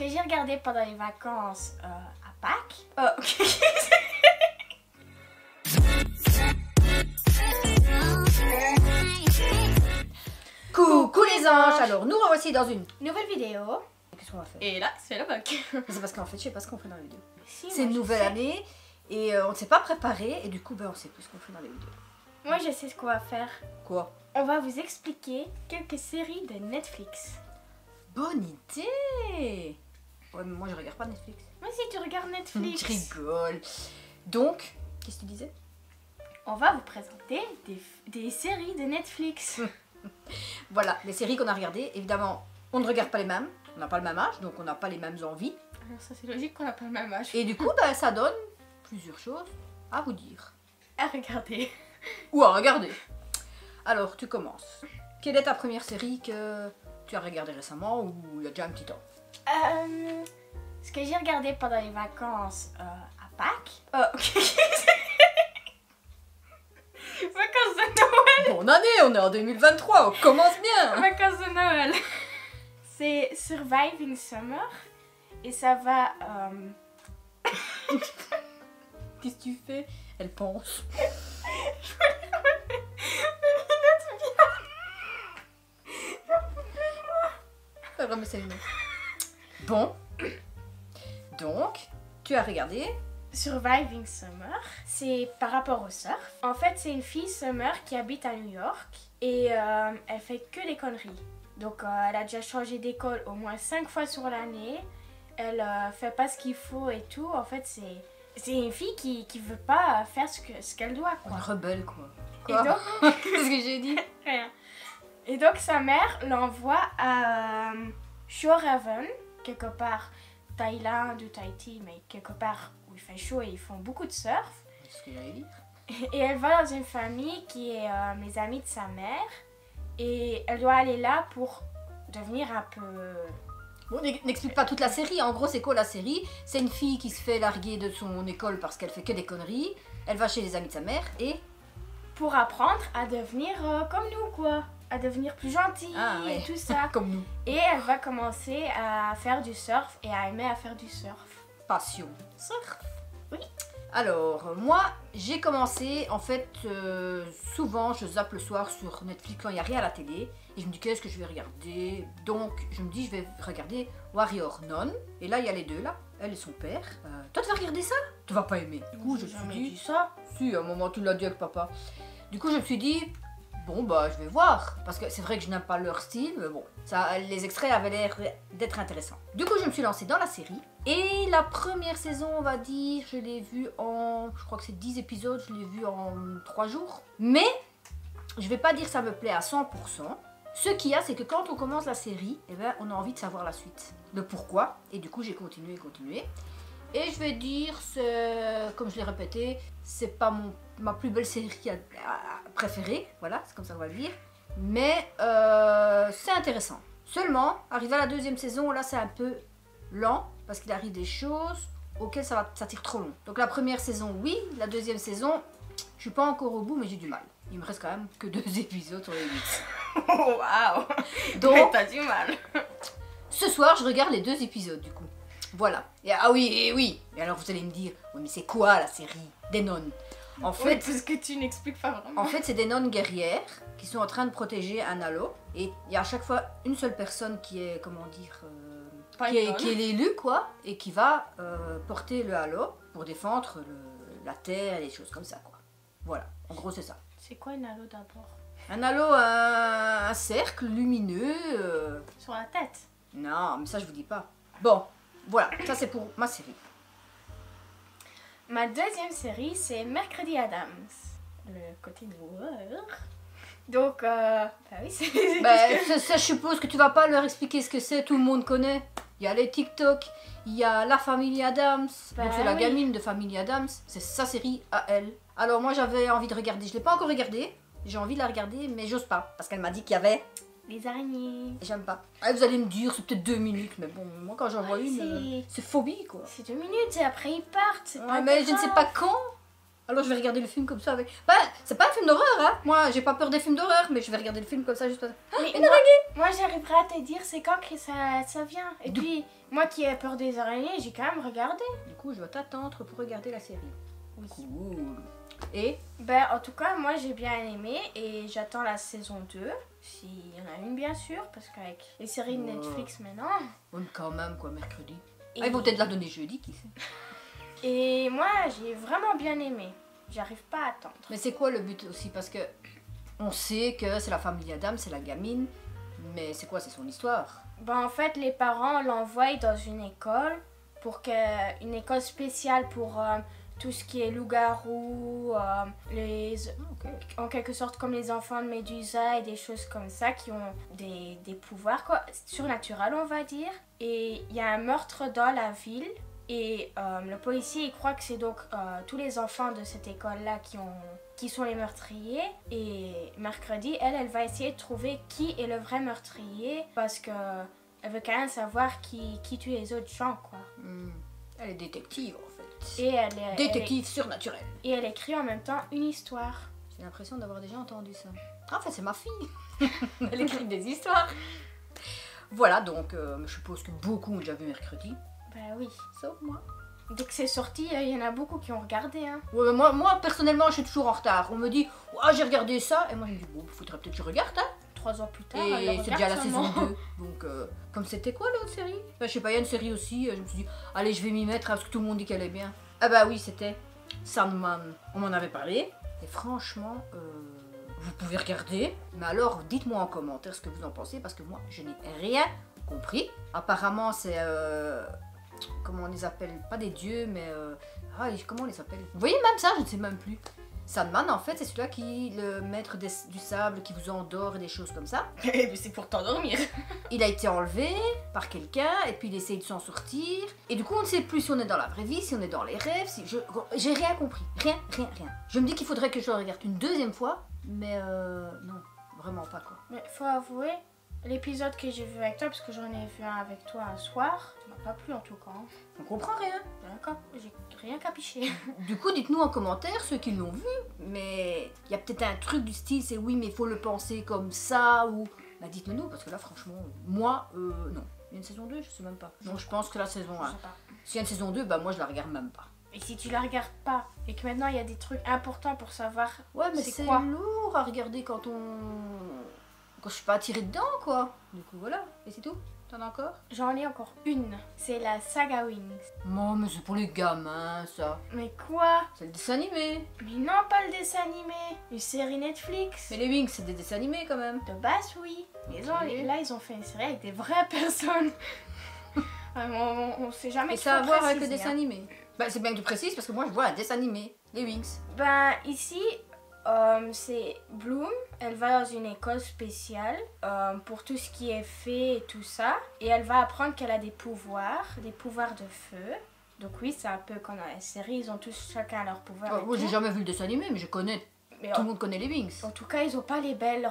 que j'ai regardé pendant les vacances à Pâques. Ok. Coucou les anges. Alors nous revoici dans une Nouvelle vidéo. Qu'est-ce qu'on va faire? Et là, c'est le bug. C'est parce qu'en fait je sais pas ce qu'on fait dans la vidéo. Si, C'est une nouvelle année et on ne s'est pas préparé et du coup on sait plus ce qu'on fait dans les vidéos. Moi je sais ce qu'on va faire. Quoi? On va vous expliquer quelques séries de Netflix. Bonne idée. Ouais mais moi je regarde pas Netflix. Moi si tu regardes Netflix. Je rigole. Donc, qu'est-ce que tu disais? On va vous présenter des séries de Netflix. Voilà, les séries qu'on a regardées. Évidemment, on ne regarde pas les mêmes. On n'a pas le même âge, donc on n'a pas les mêmes envies. Alors ça c'est logique qu'on n'a pas le même âge. Et du coup, ça donne plusieurs choses à vous dire. À regarder. Ou à regarder. Alors, tu commences. Quelle est ta première série que tu as regardée récemment ou il y a déjà un petit temps? Ce que j'ai regardé pendant les vacances à Pâques. Ok. Vacances de Noël. Bonne année, on est en 2023, on commence bien. Vacances de Noël. C'est Surviving Summer. Et ça va... Qu'est-ce que tu fais? Elle pense. Bon. Donc, tu as regardé. Surviving Summer, c'est par rapport au surf. En fait, c'est une fille Summer qui habite à New York et elle fait que des conneries. Donc, elle a déjà changé d'école au moins 5 fois sur l'année. Elle fait pas ce qu'il faut et tout. En fait, c'est une fille qui veut pas faire ce qu'elle doit, quoi. Une rebelle, quoi. Et donc, qu'est-ce que j'ai dit? rien. Et donc, sa mère l'envoie à Shorehaven, quelque part Thaïlande ou Tahiti, mais quelque part où il fait chaud et ils font beaucoup de surf. C'est ce que j'allais dire. Et elle va dans une famille qui est les amis de sa mère. Et elle doit aller là pour devenir un peu... Bon, n'explique pas toute la série. En gros, c'est quoi la série? C'est une fille qui se fait larguer de son école parce qu'elle fait que des conneries. Elle va chez les amis de sa mère et... Pour apprendre à devenir comme nous, quoi. À devenir plus gentille ouais. et tout ça. Comme nous. Et elle va commencer à faire du surf et à aimer à faire du surf. Passion. Surf. Oui. Alors, moi, j'ai commencé, en fait, souvent, je zappe le soir sur Netflix quand il n'y a rien à la télé. Et je me dis, qu'est-ce que je vais regarder? Donc, je me dis, je vais regarder Warrior Nun. Et là, il y a les deux, là. Elle et son père. Toi, tu vas regarder ça? Tu vas pas aimer. Du coup, je me suis dit... ça. Si, à un moment, tu l'as dit avec papa. Du coup, je me suis dit... Bon bah je vais voir, parce que c'est vrai que je n'aime pas leur style, mais bon, ça, les extraits avaient l'air d'être intéressants. Du coup je me suis lancée dans la série, et la première saison on va dire, je l'ai vue en, je crois que c'est 10 épisodes, je l'ai vue en 3 jours. Mais, je vais pas dire ça me plaît à 100%. Ce qu'il y a c'est que quand on commence la série, eh ben, on a envie de savoir la suite, le pourquoi, et du coup j'ai continué. Et je vais dire, comme je l'ai répété, c'est pas ma plus belle série préférée, voilà, c'est comme ça qu'on va le dire. Mais c'est intéressant. Seulement, arrivé à la deuxième saison, là c'est un peu lent, parce qu'il arrive des choses auxquelles ça tire trop long. Donc la première saison, oui, la deuxième saison, je suis pas encore au bout, mais j'ai du mal. Il me reste quand même que 2 épisodes sur les 8. Oh, waouh. Donc, t'as du mal. Ce soir, je regarde les 2 épisodes du coup. Voilà. Et, ah oui, et oui. Et alors vous allez me dire, oui mais c'est quoi la série des nonnes? En fait, parce que tu n'expliques pas vraiment. En fait, c'est des nonnes guerrières qui sont en train de protéger un halo. Et il y a à chaque fois une seule personne qui est, comment dire, qui est l'élu quoi, et qui va porter le halo pour défendre la terre et des choses comme ça quoi. Voilà. En gros, c'est ça. C'est quoi un halo d'abord? Un halo, un cercle lumineux. Sur la tête? Non, mais ça je vous dis pas. Bon. Voilà, ça c'est pour ma série. Ma deuxième série, c'est Mercredi Addams. Le côté noir. Donc, bah oui, c'est... ça, je suppose que tu vas pas leur expliquer ce que c'est, tout le monde connaît. Il y a les TikTok, il y a la famille Addams. Donc c'est la gamine de famille Addams, c'est sa série à elle. Alors moi j'avais envie de regarder, je l'ai pas encore regardée. J'ai envie de la regarder, mais j'ose pas, parce qu'elle m'a dit qu'il y avait... Les araignées. J'aime pas. Ah, vous allez me dire, c'est peut-être 2 minutes, mais bon, moi quand j'en vois une, c'est phobie quoi. C'est 2 minutes et après ils partent. Ouais, mais je ne sais pas quand. Alors je vais regarder le film comme ça avec... Bah, c'est pas un film d'horreur, hein. Moi, j'ai pas peur des films d'horreur, mais je vais regarder le film comme ça juste parce que... Mais moi j'arriverai à te dire c'est quand que ça vient. Et puis, moi qui ai peur des araignées, j'ai quand même regardé. Du coup, je dois t'attendre pour regarder la série. Oui. Cool. Et Ben, en tout cas, moi j'ai bien aimé et j'attends la saison 2. S'il y en a une, bien sûr, parce qu'avec les séries de Netflix maintenant. bon, quand même, quoi, mercredi. Et, Ah, ils vont peut-être la donner jeudi, qui sait. et moi j'ai vraiment bien aimé. J'arrive pas à attendre. Mais c'est quoi le but aussi? Parce que on sait que c'est la famille Adam, c'est la gamine. Mais c'est quoi? C'est son histoire. Ben, en fait, les parents l'envoient dans une école, une école spéciale pour tout ce qui est loup-garou, en quelque sorte comme les enfants de Médusa et des choses comme ça qui ont des pouvoirs quoi, surnaturels, on va dire. Et il y a un meurtre dans la ville. Et le policier il croit que c'est donc tous les enfants de cette école-là qui sont les meurtriers. Et mercredi, elle va essayer de trouver qui est le vrai meurtrier parce que elle veut quand même savoir qui tue les autres gens, quoi. Elle est détective en fait. Et détective surnaturelle. Et elle écrit en même temps une histoire. J'ai l'impression d'avoir déjà entendu ça. Ah, en fait, c'est ma fille. Elle écrit des histoires. Voilà, donc je suppose que beaucoup ont déjà vu mercredi. Bah oui. Sauf moi. Dès que c'est sorti, il y en a beaucoup qui ont regardé. Hein. Ouais, moi, personnellement, je suis toujours en retard. On me dit, oh, j'ai regardé ça. Et moi, je me dis, bon, il faudrait peut-être que je regarde. Hein. 3 ans plus tard, et c'est déjà la saison 2. Donc, comme c'était quoi l'autre série? Enfin, je sais pas, il y a une série aussi. Je me suis dit, allez, je vais m'y mettre parce que tout le monde dit qu'elle est bien. Ah, bah oui, c'était Sandman. On m'en avait parlé. Et franchement, vous pouvez regarder. Mais alors, dites-moi en commentaire ce que vous en pensez. Parce que moi, je n'ai rien compris. Apparemment, c'est. Comment on les appelle? Pas des dieux, mais... comment on les appelle? Vous voyez même ça, je ne sais même plus. Sandman, en fait, c'est celui-là qui... Le maître du sable, qui vous endort et des choses comme ça. Mais c'est pour t'endormir. Il a été enlevé par quelqu'un, et puis il essaye de s'en sortir. Et du coup, on ne sait plus si on est dans la vraie vie, si on est dans les rêves, si... J'ai rien compris. Rien. Je me dis qu'il faudrait que je le regarde une deuxième fois, mais non, vraiment pas, quoi. Mais faut avouer... L'épisode que j'ai vu avec toi, parce que j'en ai vu un avec toi un soir, ça m'a pas plu en tout cas. On comprend rien. J'ai rien capiché. Du coup, dites-nous en commentaire ceux qui l'ont vu, mais il y a peut-être un truc du style, c'est oui, mais il faut le penser comme ça, ou... Bah dites-le nous, parce que là, franchement, moi, non. Il y a une saison 2, je sais même pas. Donc je pense que la saison 1. S'il y a une saison 2, bah moi je la regarde même pas. Et si tu la regardes pas, et que maintenant il y a des trucs importants pour savoir ouais, mais c'est lourd à regarder quand je suis pas attirée dedans, quoi. Du coup, voilà. Et c'est tout? T'en as encore? J'en ai encore une. C'est la saga Wings. Non, mais c'est pour les gamins, ça. Mais quoi? C'est le dessin animé. Mais non, pas le dessin animé. Une série Netflix. Mais les Wings, c'est des dessins animés, quand même. De base, oui. Mais là, ils ont fait une série avec des vraies personnes. on sait jamais. Et ça a à voir avec le dessin animé. Bah, c'est bien que tu précises, parce que moi, je vois un dessin animé. Les Wings. Ben, ici... c'est Bloom, elle va dans une école spéciale pour tout ce qui est fée et tout ça. Et elle va apprendre qu'elle a des pouvoirs de feu. Donc oui, c'est un peu comme dans la série, ils ont tous chacun leur pouvoir. Moi, j'ai jamais vu le dessin animé, mais je connais. Mais tout le monde connaît les Wings. En tout cas, ils ont pas les belles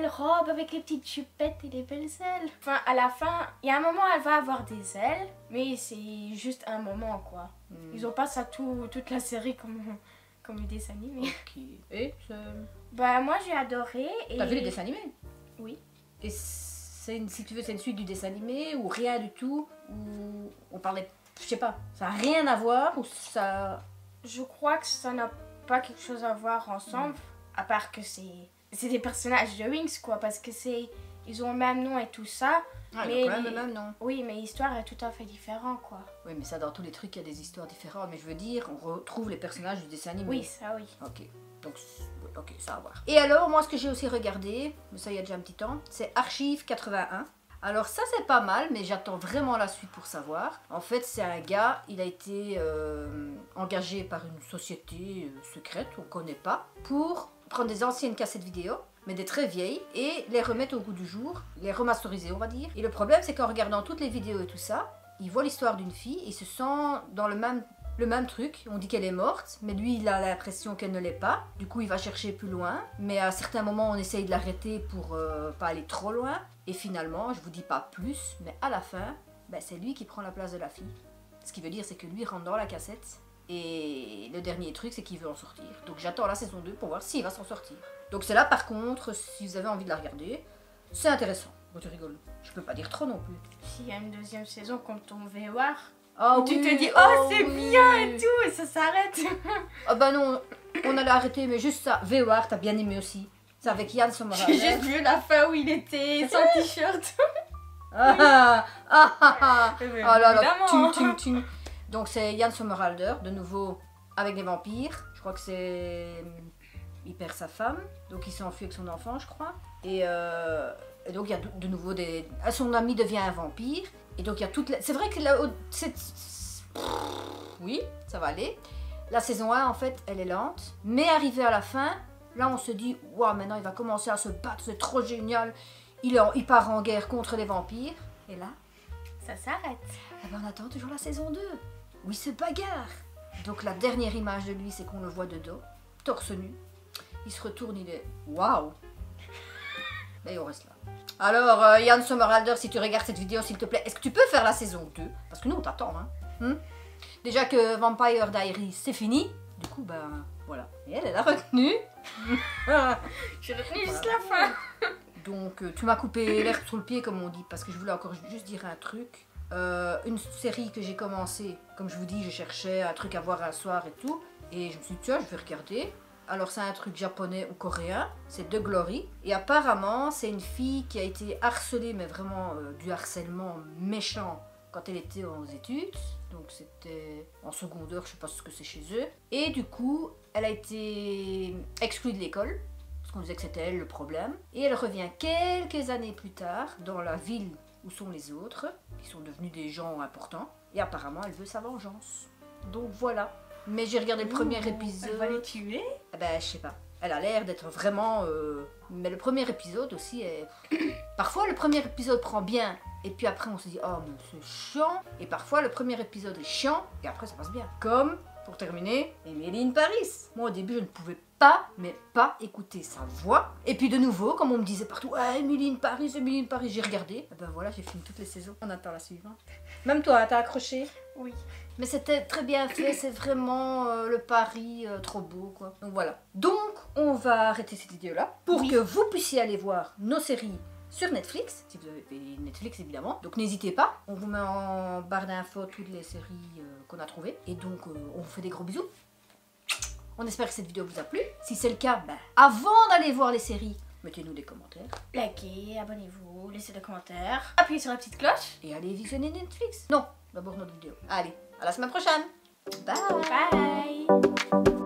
robes avec les petites chupettes et les belles ailes. Enfin, à la fin, il y a un moment, elle va avoir des ailes, mais c'est juste un moment, quoi. Ils ont pas ça toute la série comme le dessin animé. Ok. Et bah moi j'ai adoré. Et... T'as vu les dessins animés? Oui. Et si tu veux, c'est une suite du dessin animé ou rien du tout? Ou on parlait, je sais pas, ça a rien à voir ou ça... Je crois que ça n'a pas quelque chose à voir ensemble, à part que c'est des personnages de Wings quoi, parce que ils ont le même nom et tout ça. Ah, mais quand même le même nom. Oui, mais l'histoire est tout à fait différente, quoi. Oui, mais ça, dans tous les trucs, il y a des histoires différentes. Mais je veux dire, on retrouve les personnages du dessin animé. Oui, ça, oui. Ok, donc, ok, ça va voir. Et alors, moi, ce que j'ai aussi regardé, mais ça, il y a déjà un petit temps, c'est Archive 81. Alors ça, c'est pas mal, mais j'attends vraiment la suite pour savoir. En fait, c'est un gars, il a été engagé par une société secrète, on connaît pas, pour prendre des anciennes cassettes vidéo, mais des très vieilles, et les remettre au goût du jour, les remasteriser on va dire. Et le problème c'est qu'en regardant toutes les vidéos et tout ça, il voit l'histoire d'une fille, et il se sent dans le même truc, on dit qu'elle est morte, mais lui il a l'impression qu'elle ne l'est pas, du coup il va chercher plus loin, mais à certains moments on essaye de l'arrêter pour pas aller trop loin, et finalement, je vous dis pas plus, mais à la fin, ben, c'est lui qui prend la place de la fille. Ce qui veut dire c'est que lui rentre dans la cassette, Et le dernier truc, c'est qu'il veut en sortir. Donc j'attends la saison 2 pour voir s'il va s'en sortir. Donc c'est là par contre, si vous avez envie de la regarder, c'est intéressant. Bon, tu rigoles. Je peux pas dire trop non plus. S'il y a une deuxième saison comme ton VOR, Ah où tu oui, te dis ah oh c'est oui. bien et tout, et ça s'arrête. Ah bah non, on allait arrêter, mais juste ça. VOR, t'as bien aimé aussi. C'est avec Yann Sommerhalder. J'ai juste vu la fin où il était sans t-shirt. Ah ah ah ah. Mais Ah là là, évidemment. tung. Donc c'est Yann Sommerhalder, de nouveau avec des vampires. Je crois que c'est... Il perd sa femme, donc il s'enfuit avec son enfant, je crois. Et donc il y a de nouveau des... Son ami devient un vampire. Et donc il y a toute la... C'est vrai que là... Oui, ça va aller. La saison 1, en fait, elle est lente. Mais arrivée à la fin, là on se dit, waouh, maintenant il va commencer à se battre, c'est trop génial. Il part en guerre contre les vampires. Et là, Ça s'arrête. eh ben, on attend toujours la saison 2. Où il se bagarre. Donc la dernière image de lui, c'est qu'on le voit de dos, torse nu. Il se retourne, il est... Waouh. Et on reste là. Alors, Yann Sommerhalder, si tu regardes cette vidéo, s'il te plaît, est-ce que tu peux faire la saison 2? Parce que nous, on t'attend, hein. Déjà que Vampire Diaries, c'est fini. Du coup, ben, voilà. Et elle a retenu. J'ai retenu juste la fin. Donc, tu m'as coupé l'herbe sur le pied, comme on dit, parce que je voulais encore juste dire un truc. Une série que j'ai commencé, comme je vous dis, je cherchais un truc à voir un soir et tout. Et je me suis dit, tiens, je vais regarder. Alors, c'est un truc japonais ou coréen, c'est The Glory. Et apparemment, c'est une fille qui a été harcelée, mais vraiment du harcèlement méchant quand elle était aux études. Donc, c'était en secondaire, je sais pas ce que c'est chez eux. Et du coup, elle a été exclue de l'école. Parce qu'on disait que c'était elle le problème. Et elle revient quelques années plus tard dans la ville où sont les autres, qui sont devenus des gens importants. Et apparemment, elle veut sa vengeance. Donc voilà. Mais j'ai regardé le premier épisode. Elle va les tuer. Ah ben, je sais pas. Elle a l'air d'être vraiment... Mais le premier épisode aussi est... Parfois, le premier épisode prend bien. Et puis après, on se dit, oh, mais c'est chiant. Et parfois, le premier épisode est chiant. Et après, ça passe bien. Comme, pour terminer, Emily in Paris. Moi, au début, je ne pouvais pas, mais pas écouter sa voix. Et puis de nouveau, comme on me disait partout, ah, Emily in Paris, j'ai regardé. Et ben voilà, j'ai fini toutes les saisons. On attend la suivante. Même toi, t'as accroché? Oui. Mais c'était très bien fait, c'est vraiment le pari trop beau, quoi. Donc voilà. Donc, on va arrêter cette vidéo-là pour que vous puissiez aller voir nos séries sur Netflix, si vous avez payé Netflix évidemment. Donc n'hésitez pas, on vous met en barre d'infos toutes les séries qu'on a trouvées. Et donc, on vous fait des gros bisous. On espère que cette vidéo vous a plu. Si c'est le cas, ben, avant d'aller voir les séries, mettez-nous des commentaires. Likez, abonnez-vous, laissez des commentaires, appuyez sur la petite cloche. Et allez visionner Netflix. Non, d'abord notre vidéo. Allez, à la semaine prochaine. Bye. Bye.